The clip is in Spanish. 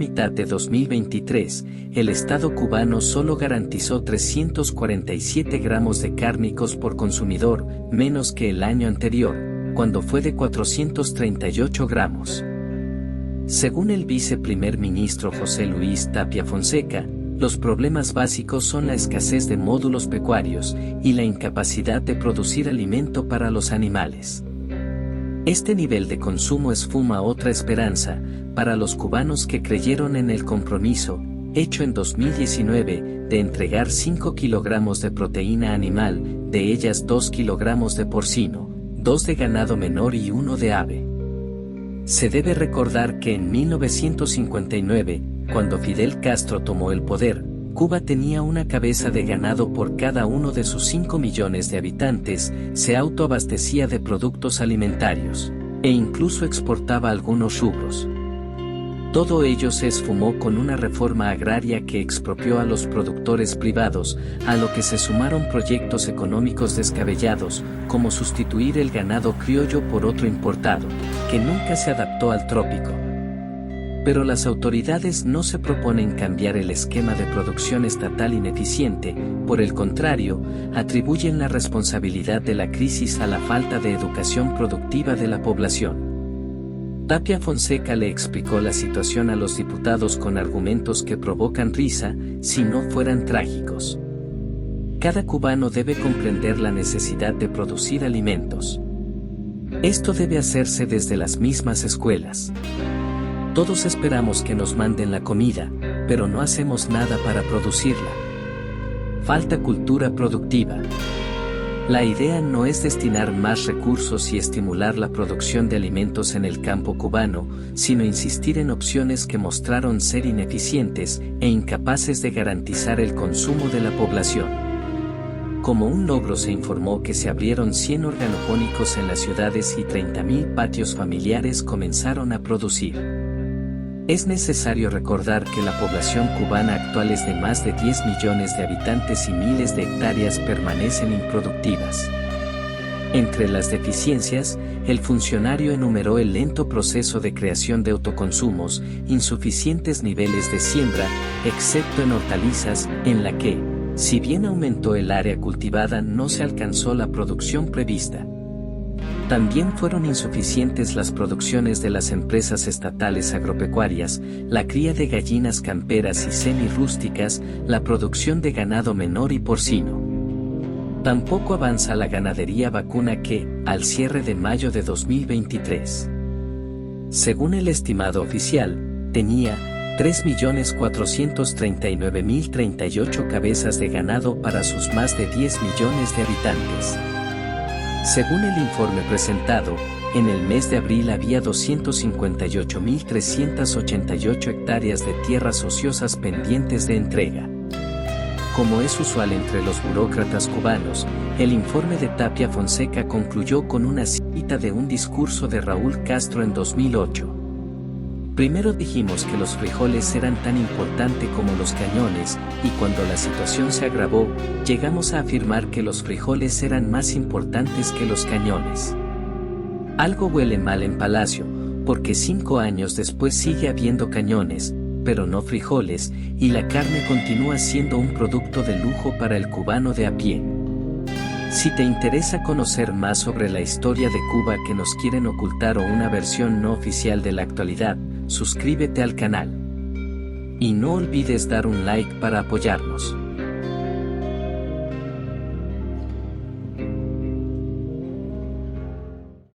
mitad de 2023, el Estado cubano solo garantizó 347 gramos de cárnicos por consumidor, menos que el año anterior, cuando fue de 438 gramos. Según el viceprimer ministro José Luis Tapia Fonseca, los problemas básicos son la escasez de módulos pecuarios y la incapacidad de producir alimento para los animales. Este nivel de consumo esfuma otra esperanza para los cubanos que creyeron en el compromiso, hecho en 2019, de entregar 5 kilogramos de proteína animal, de ellas 2 kilogramos de porcino, 2 de ganado menor y 1 de ave. Se debe recordar que en 1959, cuando Fidel Castro tomó el poder, Cuba tenía una cabeza de ganado por cada uno de sus 5 millones de habitantes, se autoabastecía de productos alimentarios, e incluso exportaba algunos rubros. Todo ello se esfumó con una reforma agraria que expropió a los productores privados, a lo que se sumaron proyectos económicos descabellados, como sustituir el ganado criollo por otro importado, que nunca se adaptó al trópico. Pero las autoridades no se proponen cambiar el esquema de producción estatal ineficiente, por el contrario, atribuyen la responsabilidad de la crisis a la falta de educación productiva de la población. Tapia Fonseca le explicó la situación a los diputados con argumentos que provocan risa, si no fueran trágicos. Cada cubano debe comprender la necesidad de producir alimentos. Esto debe hacerse desde las mismas escuelas. Todos esperamos que nos manden la comida, pero no hacemos nada para producirla. Falta cultura productiva. La idea no es destinar más recursos y estimular la producción de alimentos en el campo cubano, sino insistir en opciones que mostraron ser ineficientes e incapaces de garantizar el consumo de la población. Como un logro se informó que se abrieron 100 organopónicos en las ciudades y 30.000 patios familiares comenzaron a producir. Es necesario recordar que la población cubana actual es de más de 10 millones de habitantes y miles de hectáreas permanecen improductivas. Entre las deficiencias, el funcionario enumeró el lento proceso de creación de autoconsumos, insuficientes niveles de siembra, excepto en hortalizas, en la que, si bien aumentó el área cultivada, no se alcanzó la producción prevista. También fueron insuficientes las producciones de las empresas estatales agropecuarias, la cría de gallinas camperas y semirrústicas, la producción de ganado menor y porcino. Tampoco avanza la ganadería vacuna que, al cierre de mayo de 2023, según el estimado oficial, tenía 3.439.038 cabezas de ganado para sus más de 10 millones de habitantes. Según el informe presentado, en el mes de abril había 258.388 hectáreas de tierras ociosas pendientes de entrega. Como es usual entre los burócratas cubanos, el informe de Tapia Fonseca concluyó con una cita de un discurso de Raúl Castro en 2008. Primero dijimos que los frijoles eran tan importantes como los cañones, y cuando la situación se agravó, llegamos a afirmar que los frijoles eran más importantes que los cañones. Algo huele mal en Palacio, porque 5 años después sigue habiendo cañones, pero no frijoles, y la carne continúa siendo un producto de lujo para el cubano de a pie. Si te interesa conocer más sobre la historia de Cuba que nos quieren ocultar o una versión no oficial de la actualidad, suscríbete al canal. Y no olvides dar un like para apoyarnos.